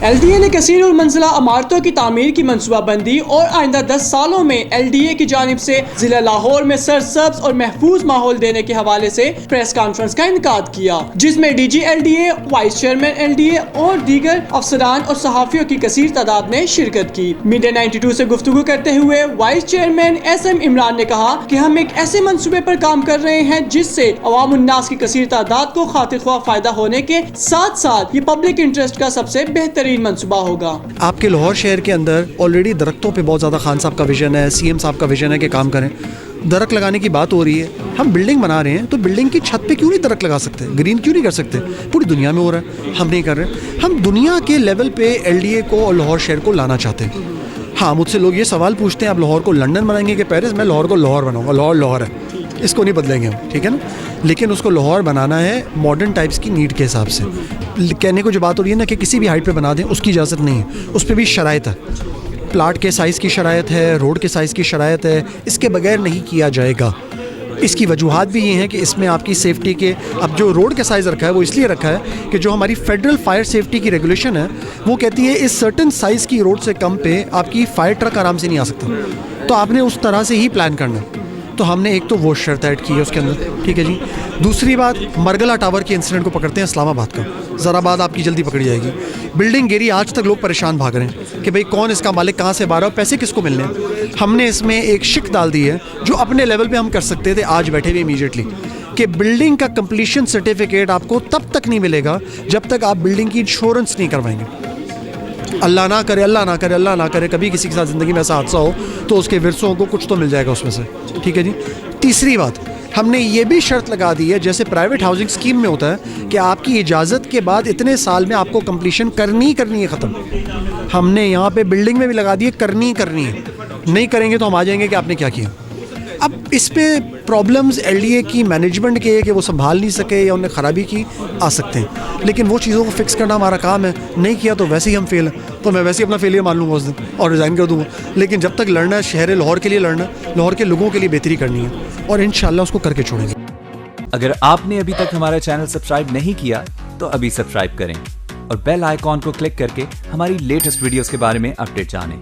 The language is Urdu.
LDA نے کثیر المنزلہ عمارتوں کی تعمیر کی منصوبہ بندی اور آئندہ 10 سالوں میں LDA کی جانب سے ضلع لاہور میں سرسبز اور محفوظ ماحول دینے کے حوالے سے پریس کانفرنس کا انعقاد کیا، جس میں DG LDA، vice chairman LDA اور دیگر افسران اور صحافیوں کی کثیر تعداد نے شرکت کی۔ میڈیا 92 سے گفتگو کرتے ہوئے وائس چیئرمین SM عمران نے کہا کہ ہم ایک ایسے منصوبے پر کام کر رہے ہیں جس سے عوام الناس کی کثیر تعداد کو خاطر خواہ فائدہ ہونے کے ساتھ ساتھ یہ پبلک انٹرسٹ کا سب سے بہترین منصوبہ ہوگا۔ آپ کے لاہور شہر کے اندر آلریڈی درختوں پہ بہت زیادہ خان صاحب کا ویژن ہے، CM صاحب کا ویژن ہے کہ کام کریں، درخت لگانے کی بات ہو رہی ہے۔ ہم بلڈنگ بنا رہے ہیں تو بلڈنگ کی چھت پہ کیوں نہیں درخت لگا سکتے، گرین کیوں نہیں کر سکتے؟ پوری دنیا میں ہو رہا ہے، ہم نہیں کر رہے۔ ہم دنیا کے لیول پہ LDA کو اور لاہور شہر کو لانا چاہتے ہیں۔ ہاں، مجھ سے لوگ یہ سوال پوچھتے ہیں آپ لاہور کو لنڈن بنائیں گے کہ پیرس؟ میں لاہور کو لاہور بناؤں گا، لاہور لاہور ہے، اس کو نہیں بدلیں گے ہم، ٹھیک ہے نا؟ لیکن اس کو لاہور بنانا ہے ماڈرن ٹائپس کی نیڈ کے حساب سے۔ کہنے کو جو بات ہو رہی ہے نا کہ کسی بھی ہائٹ پہ بنا دیں، اس کی اجازت نہیں ہے، اس پہ بھی شرائط ہے، پلاٹ کے سائز کی شرائط ہے، روڈ کے سائز کی شرائط ہے، اس کے بغیر نہیں کیا جائے گا۔ اس کی وجوہات بھی یہ ہیں کہ اس میں آپ کی سیفٹی کے، اب جو روڈ کا سائز رکھا ہے وہ اس لیے رکھا ہے کہ جو ہماری فیڈرل فائر سیفٹی کی ریگولیشن ہے وہ کہتی ہے اس سرٹن سائز کی روڈ سے کم پہ آپ کی فائر ٹرک آرام سے نہیں آ سکتا، تو آپ نے اس طرح سے ہی پلان کرنا ہے۔ تو ہم نے ایک تو وہ شرط ایڈ کی ہے اس کے اندر، ٹھیک ہے جی۔ دوسری بات، مرگلہ ٹاور کے انسیڈنٹ کو پکڑتے ہیں اسلام آباد کا، ذرا بعد آپ کی جلدی پکڑی جائے گی۔ بلڈنگ گیری، آج تک لوگ پریشان بھاگ رہے ہیں کہ بھئی کون اس کا مالک، کہاں سے باہر ہے، پیسے کس کو ملنے ہیں۔ ہم نے اس میں ایک شک ڈال دی ہے جو اپنے لیول پہ ہم کر سکتے تھے آج بیٹھے ہوئے امیجیٹلی، کہ بلڈنگ کا کمپلیشن سرٹیفکیٹ آپ کو تب تک نہیں ملے گا جب تک آپ بلڈنگ کی انشورنس نہیں کروائیں گے۔ اللہ نہ کرے، اللہ نہ کرے، اللہ نہ کرے کبھی کسی کے ساتھ زندگی میں ایسا حادثہ ہو تو اس کے ورثوں کو کچھ تو مل جائے گا اس میں سے، ٹھیک ہے جی۔ تیسری بات، ہم نے یہ بھی شرط لگا دی ہے جیسے پرائیویٹ ہاؤسنگ اسکیم میں ہوتا ہے کہ آپ کی اجازت کے بعد اتنے سال میں آپ کو کمپلیشن کرنی ہے ختم۔ ہم نے یہاں پہ بلڈنگ میں بھی لگا دی ہے کرنی ہے، نہیں کریں گے تو ہم آ جائیں گے کہ آپ نے کیا کیا۔ اب اس پہ پرابلمز LDA کی مینجمنٹ کے کہ وہ سنبھال نہیں سکے یا انہیں خرابی کی آ سکتے ہیں، لیکن وہ چیزوں کو فکس کرنا ہمارا کام ہے۔ نہیں کیا تو ویسے ہی ہم فیل ہیں، تو میں ویسے ہی اپنا فیلئر مان لوں گا اس دن اور ریزائن کر دوں گا۔ لیکن جب تک لڑنا ہے شہر لاہور کے لیے لڑنا ہے، لاہور کے لوگوں کے لیے بہتری کرنی ہے، اور انشاءاللہ اس کو کر کے چھوڑیں گے۔ اگر آپ نے ابھی تک ہمارا چینل سبسکرائب نہیں کیا تو ابھی سبسکرائب کریں اور بیل آئیکن کو کلک کر کے ہماری لیٹسٹ ویڈیوز کے بارے میں اپڈیٹ جانیں۔